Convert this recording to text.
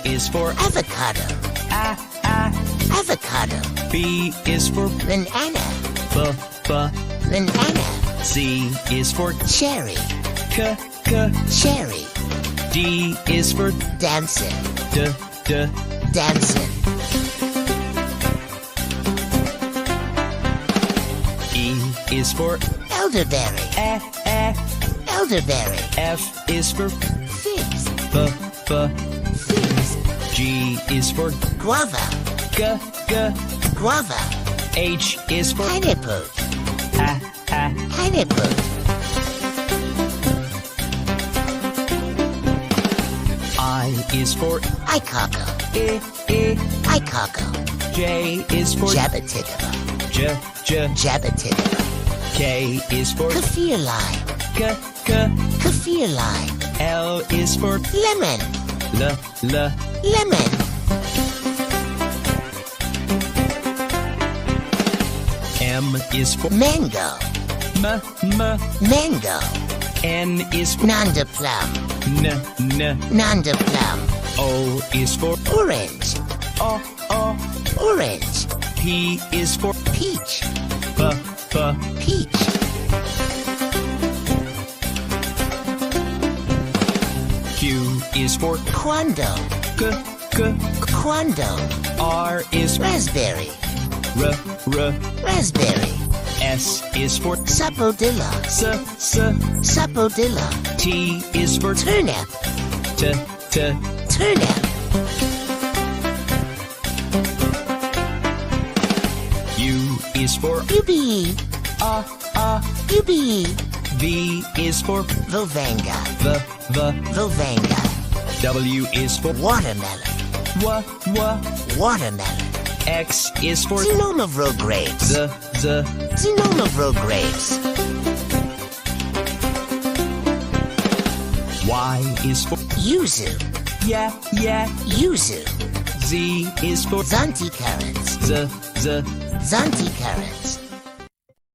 is for avocado. Avocado. B is for Banana. banana. C is for Cherry. Cherry. D is for Dancing. dancing. E is for Elderberry. Elderberry. F is for Figs. figs. G is for Guava. Guava. H is for Pineapple. Pineapple. I is for Icoco. Icoco. J is for Jabba-tidaba. Jabba-tidaba. K is for Kaffir lime. Kaffir lime. L is for Lemon. lemon. M is for Mango. Mango. N is for Nanda plum. Nanda plum. O is for Orange. Orange. P is for Peach. Peach. Q is for Quando. Quando. R is for Raspberry. Raspberry. S is for Sapodilla. Sapodilla. T is for Turnip. Turnip. U is for UB. UB. V is for Volvanga. Volvanga. W is for Watermelon. Watermelon. X is for Sonoma row grapes. Sonoma row grapes. Y is for Yuzu. Yuzu. Z is for Zanti carrots. Zanti carrots.